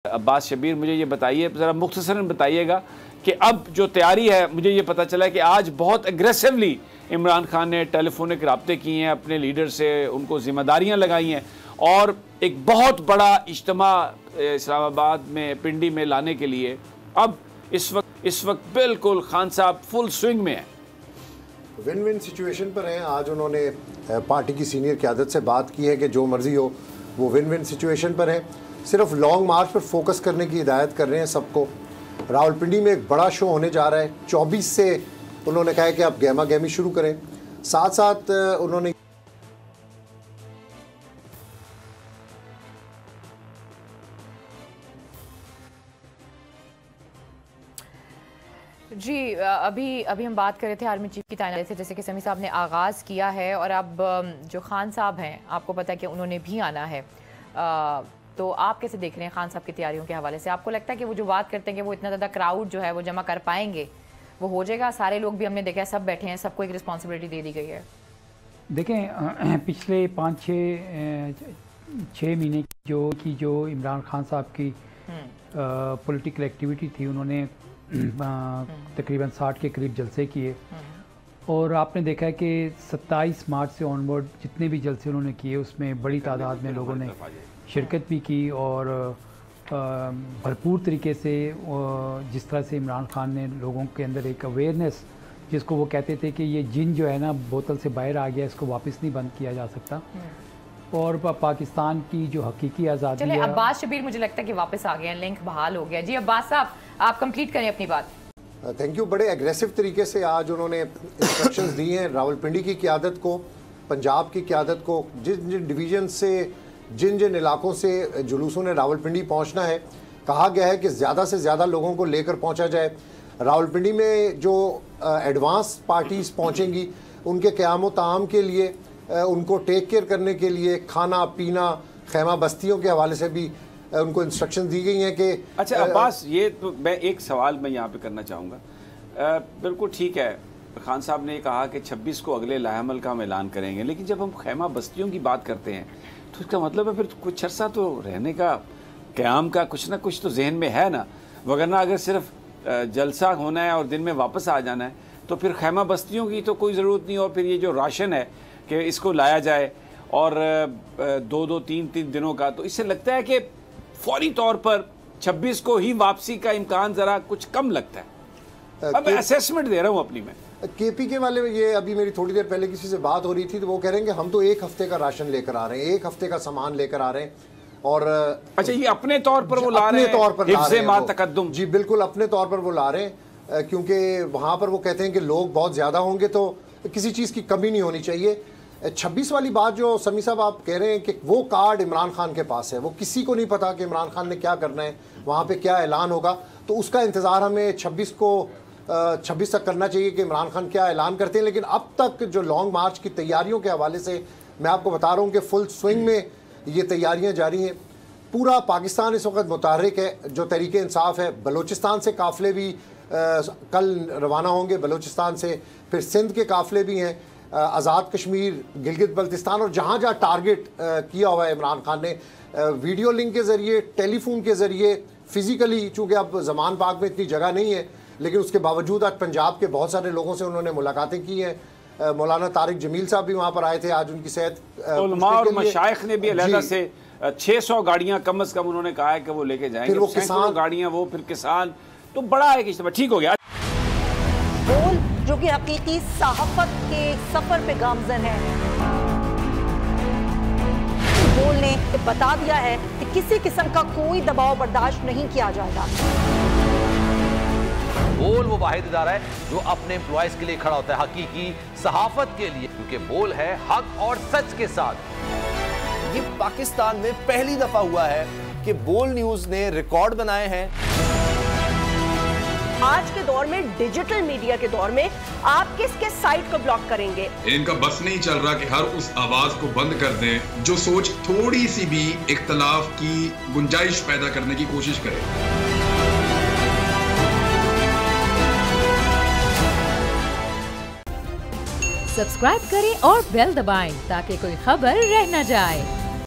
अब्बास शबीर, मुझे ये बताइए, ज़रा मुख्तसरन बताइएगा कि अब जो तैयारी है, मुझे ये पता चला कि आज बहुत एग्रेसिवली इमरान खान ने टेलीफोनिक रब्ते किए हैं अपने लीडर से, उनको जिम्मेदारियां लगाई हैं और एक बहुत बड़ा इज्तिमा इस्लामाबाद में पिंडी में लाने के लिए अब इस वक्त बिल्कुल खान साहब फुल स्विंग में हैं। विन विन सिचुएशन पर हैं। आज उन्होंने पार्टी की सीनियर क़यादत से बात की है कि जो मर्जी हो वो विन विन सिचुएशन पर है। सिर्फ लॉन्ग मार्च पर फोकस करने की हिदायत कर रहे हैं सबको। रावलपिंडी में एक बड़ा शो होने जा रहा है 24 से। उन्होंने कहा है कि आप गहमा गहमी शुरू करें। साथ साथ उन्होंने जी अभी हम बात कर रहे थे आर्मी चीफ की तैनाती से, जैसे कि समी साहब ने आगाज़ किया है और अब जो खान साहब हैं आपको पता है कि उन्होंने भी आना है। तो आप कैसे देख रहे हैं खान साहब की तैयारियों के हवाले से? आपको लगता है कि वो जो बात करते हैं कि वो इतना ज़्यादा क्राउड जो है वो जमा कर पाएंगे, वो हो जाएगा? सारे लोग भी हमने देखा है, सब बैठे हैं, सबको एक रिस्पॉन्सिबिलिटी दे दी गई है। देखें पिछले 5-6 महीने जो इमरान खान साहब की पॉलिटिकल एक्टिविटी थी, उन्होंने तकरीबन 60 के करीब जलसे किए और आपने देखा है कि 27 मार्च से ऑनवर्ड जितने भी जलसे उन्होंने किए उसमें बड़ी तादाद में लोगों ने शिरकत भी की और भरपूर तरीके से जिस तरह से इमरान खान ने लोगों के अंदर एक अवेयरनेस, जिसको वो कहते थे कि ये जिन जो है ना बोतल से बाहर आ गया, इसको वापस नहीं बंद किया जा सकता, और पाकिस्तान की जो हकीकी आज़ादी है। अब्बास शबीर मुझे लगता है कि वापस आ गए हैं, लिंक बहाल हो गया। जी अब्बास साहब आप कंप्लीट करें अपनी बात। Thank you. बड़े एग्रेसिव तरीके से आज उन्होंने इंस्ट्रक्शंस दी हैं रावलपिंडी की क़यादत को, पंजाब की क़यादत को। जिन जिन डिवीज़न से जिन जिन इलाकों से जुलूसों ने रावलपिंडी पहुंचना है, कहा गया है कि ज़्यादा से ज़्यादा लोगों को लेकर पहुंचा जाए। रावलपिंडी में जो एडवांस पार्टीज़ पहुंचेंगी उनके क़याम ताम के लिए, उनको टेक केयर करने के लिए खाना पीना, खैमा बस्तियों के हवाले से भी उनको इंस्ट्रक्शन दी गई हैं कि अच्छा अब्बास, ये तो मैं एक सवाल मैं यहाँ पे करना चाहूँगा। बिल्कुल ठीक है, खान साहब ने कहा कि 26 को अगले लाहमल का हम ऐलान करेंगे, लेकिन जब हम खैमा बस्तियों की बात करते हैं तो इसका मतलब है फिर कुछ अर्सा तो रहने का, क़याम का कुछ ना कुछ तो जहन में है ना, वगरना अगर सिर्फ जलसा होना है और दिन में वापस आ जाना है तो फिर खैमा बस्तियों की तो कोई ज़रूरत नहीं। और फिर ये जो राशन है कि इसको लाया जाए और 2-3 दिनों का, तो इससे लगता है कि फौरी तौर पर 26 को ही वापसी का इम्कान ज़रा कुछ कम लगता है। अब असेसमेंट दे रहा हूँ अपनी मैं। KP के वाले, ये अभी मेरी थोड़ी देर पहले किसी से बात हो रही थी तो वो कह रहे हैं कि हम तो 1 हफ्ते का राशन लेकर आ रहे हैं, 1 हफ्ते का सामान लेकर आ रहे हैं। और अच्छा, ये अपने तौर पर वो ला रहे हैं, तौर पर हिफ्ज़े मा तक़द्दुम। जी बिल्कुल अपने तौर पर वो ला रहे हैं, क्योंकि वहाँ पर वो कहते हैं कि लोग बहुत ज़्यादा होंगे तो किसी चीज़ की कमी नहीं होनी चाहिए। 26 वाली बात जो समी साहब आप कह रहे हैं कि वो कार्ड इमरान खान के पास है, वो किसी को नहीं पता कि इमरान खान ने क्या करना है, वहाँ पे क्या ऐलान होगा, तो उसका इंतज़ार हमें 26 तक करना चाहिए कि इमरान खान क्या ऐलान करते हैं। लेकिन अब तक जो लॉन्ग मार्च की तैयारियों के हवाले से मैं आपको बता रहा हूँ कि फुल स्विंग में ये तैयारियाँ जारी हैं। पूरा पाकिस्तान इस वक्त मुतहर्रिक है। जो तहरीक इंसाफ है, बलूचिस्तान से काफ़िले भी कल रवाना होंगे, बलूचिस्तान से फिर सिंध के काफ़िले भी हैं, आज़ाद कश्मीर, गिलगित बल्तिस्तान, और जहाँ जहाँ टारगेट किया हुआ है इमरान खान ने, वीडियो लिंक के ज़रिए, टेलीफोन के ज़रिए, फ़िज़िकली, चूँकि अब ज़मान पाक में इतनी जगह नहीं है, लेकिन उसके बावजूद आज पंजाब के बहुत सारे लोगों से उन्होंने मुलाकातें की हैं। मौलाना तारिक जमील साहब भी वहाँ पर आए थे, आज उनकी सेहत उलमा और मशाइख ने भी अलहदा से 600 गाड़ियाँ कम अज़ कम उन्होंने कहा है कि वो लेके जाएंगे। फिर वो किसान गाड़ियाँ, वो फिर किसान, तो बड़ा एक इज्तिमा ठीक हो गया। बोल जो कि हकीकी सहाफत के सफर पे गामजन है, बोल ने बता दिया है कि किसी किस्म का कोई दबाव बर्दाश्त नहीं किया जाएगा। बोल वो वाहिद इदारा है जो अपने एम्प्लॉयज के लिए खड़ा होता है, हकीकी सहाफत के लिए, क्योंकि बोल है हक और सच के साथ। ये पाकिस्तान में पहली दफा हुआ है कि बोल न्यूज ने रिकॉर्ड बनाए हैं। आज के दौर में, डिजिटल मीडिया के दौर में, आप किसके साइट को ब्लॉक करेंगे? इनका बस नहीं चल रहा कि हर उस आवाज को बंद कर दें जो सोच थोड़ी सी भी इख्तलाफ की गुंजाइश पैदा करने की कोशिश करे। सब्सक्राइब करें और बेल दबाएं ताकि कोई खबर रह न जाए।